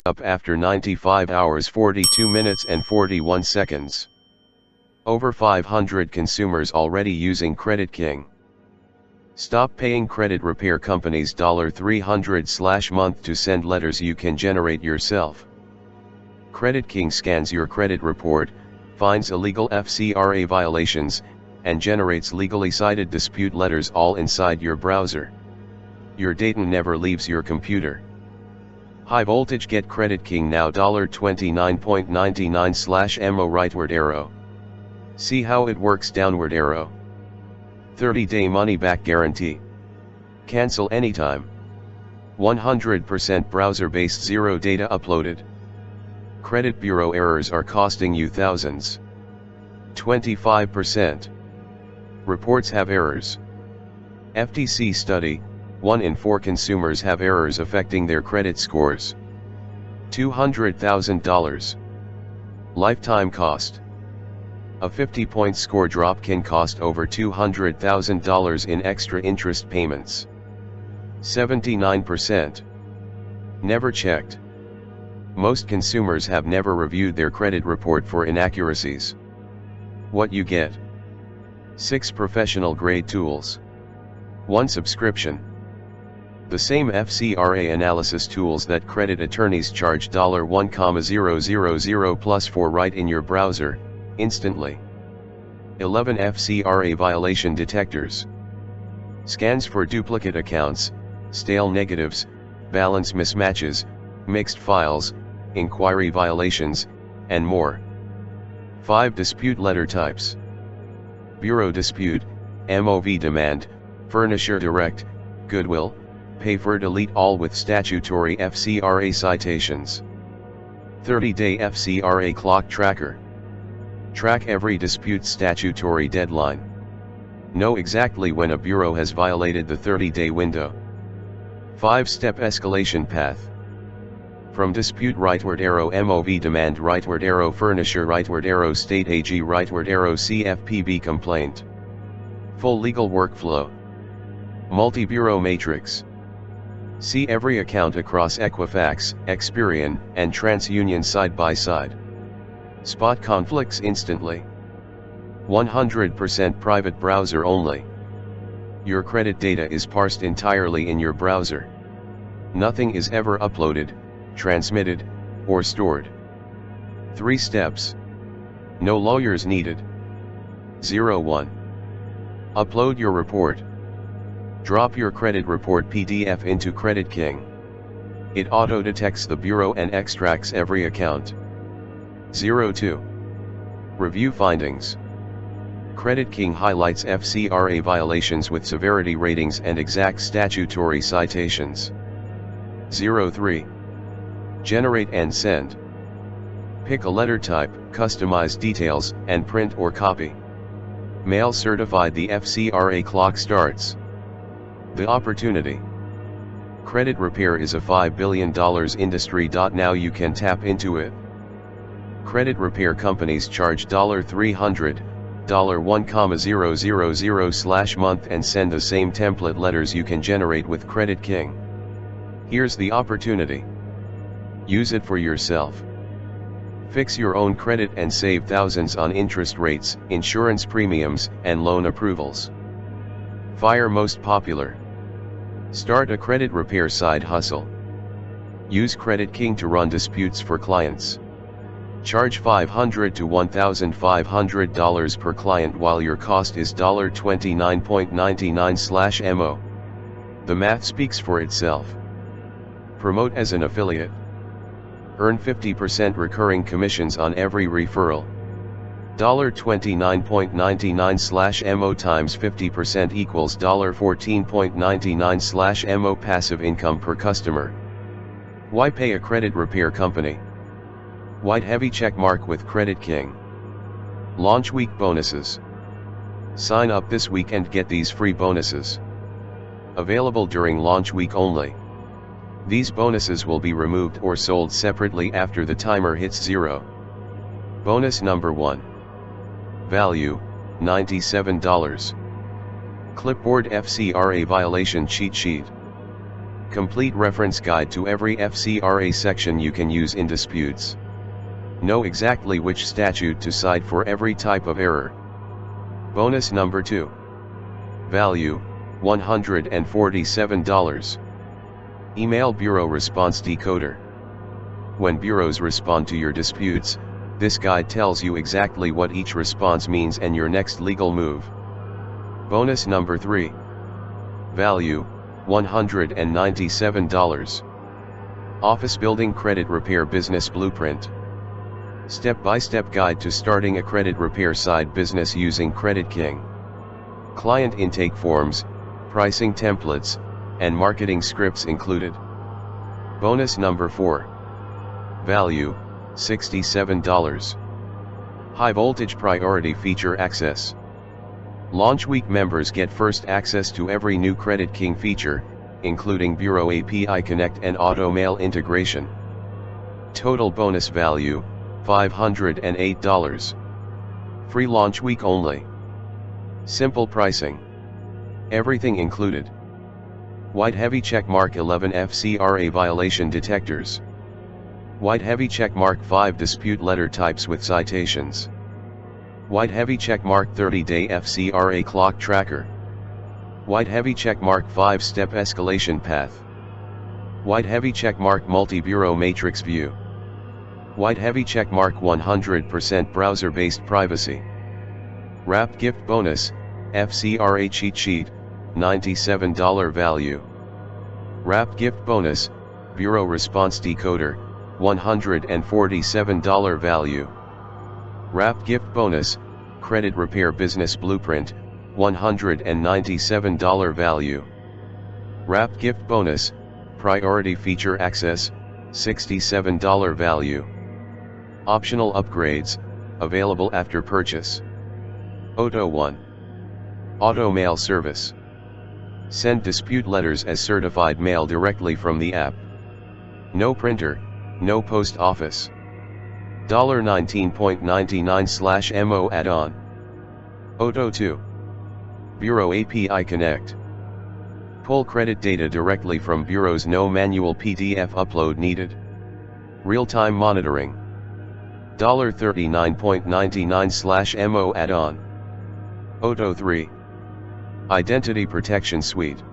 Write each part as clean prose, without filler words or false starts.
up after 95 hours 42 minutes and 41 seconds. Over 500 consumers already using Credit King. Stop paying credit repair companies $300/month to send letters you can generate yourself. Credit King scans your credit report, finds illegal FCRA violations, and generates legally cited dispute letters all inside your browser. Your data never leaves your computer. High voltage, get Credit King now $29.99/mo rightward arrow. See how it works downward arrow. 30-day money-back guarantee. Cancel anytime. 100% browser-based, zero data uploaded. Credit bureau errors are costing you thousands. 25%. Reports have errors. FTC study, 1 in 4 consumers have errors affecting their credit scores. $200,000. Lifetime cost. A 50-point score drop can cost over $200,000 in extra interest payments. 79%. Never checked. Most consumers have never reviewed their credit report for inaccuracies. What you get: 6 professional grade tools. 1 subscription. The same FCRA analysis tools that credit attorneys charge $1,000 plus for right in your browser, instantly. 11 FCRA violation detectors. Scans for duplicate accounts, stale negatives, balance mismatches, mixed files, inquiry violations, and more. 5 dispute letter types. Bureau dispute, MOV demand, furnisher direct, goodwill, pay for delete, all with statutory FCRA citations. 30-day FCRA clock tracker. Track every dispute statutory deadline. Know exactly when a bureau has violated the 30-day window. 5-step escalation path. From dispute rightward arrow, MOV demand rightward arrow, furnisher rightward arrow, state AG rightward arrow, CFPB complaint. Full legal workflow. Multi-bureau matrix. See every account across Equifax, Experian, and TransUnion side by side. Spot conflicts instantly. 100% private browser only. Your credit data is parsed entirely in your browser. Nothing is ever uploaded, transmitted, or stored. 3 steps. No lawyers needed. 01. Upload your report. Drop your credit report PDF into Credit King. It auto-detects the bureau and extracts every account. 02. Review findings. Credit King highlights FCRA violations with severity ratings and exact statutory citations. 03. Generate and send. Pick a letter type, customize details, and print or copy. Mail certified. The FCRA clock starts. The opportunity. Credit repair is a $5 billion industry. Now you can tap into it. Credit repair companies charge $300, $1,000/month and send the same template letters you can generate with Credit King. Here's the opportunity. Use it for yourself. Fix your own credit and save thousands on interest rates, insurance premiums, and loan approvals. Fire most popular. Start a credit repair side hustle. Use Credit King to run disputes for clients. Charge $500 to $1,500 per client while your cost is $29.99/mo. The math speaks for itself. Promote as an affiliate. Earn 50% recurring commissions on every referral. $29.99/mo times 50% equals $14.99/mo passive income per customer. Why pay a credit repair company? White heavy check mark with Credit King. Launch week bonuses. Sign up this week and get these free bonuses. Available during launch week only. These bonuses will be removed or sold separately after the timer hits 0. Bonus number 1. Value, $97. Clipboard FCRA violation cheat sheet. Complete reference guide to every FCRA section you can use in disputes. Know exactly which statute to cite for every type of error. Bonus number 2. Value, $147. Email Bureau Response Decoder. When bureaus respond to your disputes, this guide tells you exactly what each response means and your next legal move. Bonus number 3. Value, $197. Office Building Credit Repair Business Blueprint. Step-by-step guide to starting a credit repair side business using Credit King. Client intake forms, pricing templates, and marketing scripts included. Bonus number 4. Value, $67. High Voltage Priority Feature Access. Launch week members get first access to every new Credit King feature, including Bureau API Connect and Auto Mail integration. Total bonus value, $508. Free launch week only. Simple pricing. Everything included. White heavy checkmark 11 FCRA violation detectors. White heavy checkmark 5 dispute letter types with citations. White heavy checkmark 30-day FCRA clock tracker. White heavy checkmark 5-step escalation path. White heavy checkmark multi-bureau matrix view. White heavy checkmark 100% browser-based privacy. Wrapped gift bonus, FCRA cheat sheet, $97 value. Wrapped gift bonus, Bureau Response Decoder, $147 value. Wrapped gift bonus, Credit Repair Business Blueprint, $197 value. Wrapped gift bonus, Priority Feature Access, $67 value. Optional upgrades, available after purchase. Auto 1. Auto Mail Service. Send dispute letters as certified mail directly from the app. No printer, no post office. $19.99/MO add-on. Auto 2. Bureau API Connect. Pull credit data directly from bureaus, no manual PDF upload needed. Real-time monitoring. $39.99/MO add-on. Auto 3. Identity Protection Suite.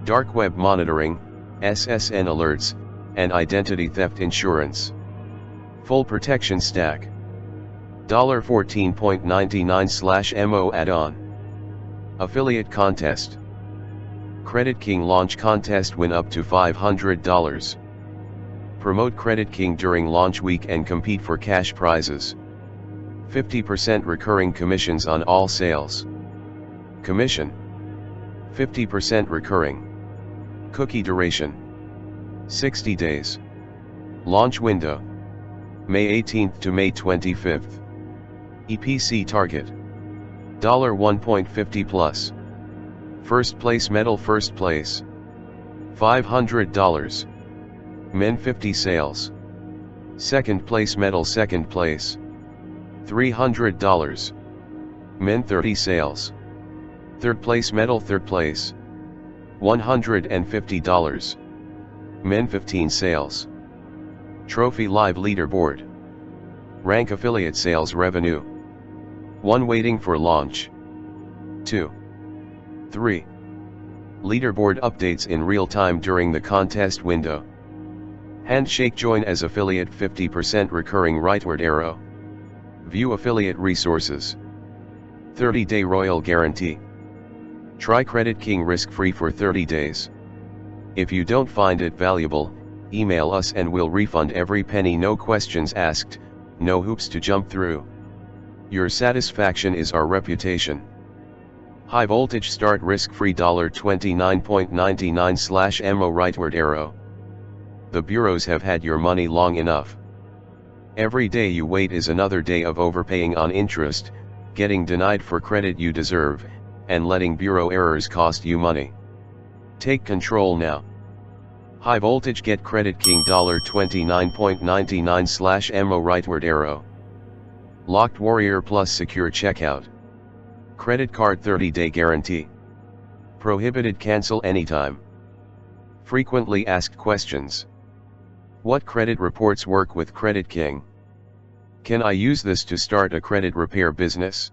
Dark Web Monitoring, SSN Alerts, and Identity Theft Insurance. Full Protection Stack. $14.99/MO add-on. Affiliate Contest. Credit King Launch Contest, win up to $500. Promote Credit King during launch week and compete for cash prizes. 50% recurring commissions on all sales. Commission. 50% recurring. Cookie duration. 60 days. Launch window. May 18th to May 25th. EPC target. $1.50 plus. First place medal, first place. $500. Min 50 sales. Second place medal, second place. $300. Min 30 sales. Third place medal, third place. $150. Min 15 sales. Trophy Live Leaderboard. Rank affiliate sales revenue. 1 waiting for launch. 2. 3. Leaderboard updates in real time during the contest window. Handshake join as affiliate, 50% recurring rightward arrow. View affiliate resources. 30-day royal guarantee. Try Credit King risk-free for 30 days. If you don't find it valuable, email us and we'll refund every penny, no questions asked, no hoops to jump through. Your satisfaction is our reputation. High Voltage Start risk-free $29.99/MO rightward arrow. The bureaus have had your money long enough. Every day you wait is another day of overpaying on interest, getting denied for credit you deserve, and letting bureau errors cost you money. Take control now. High Voltage, get Credit King $29.99/MO rightward arrow. Locked Warrior Plus secure checkout. Credit card 30-day guarantee. Prohibited cancel anytime. Frequently asked questions. What credit reports work with Credit King? Can I use this to start a credit repair business?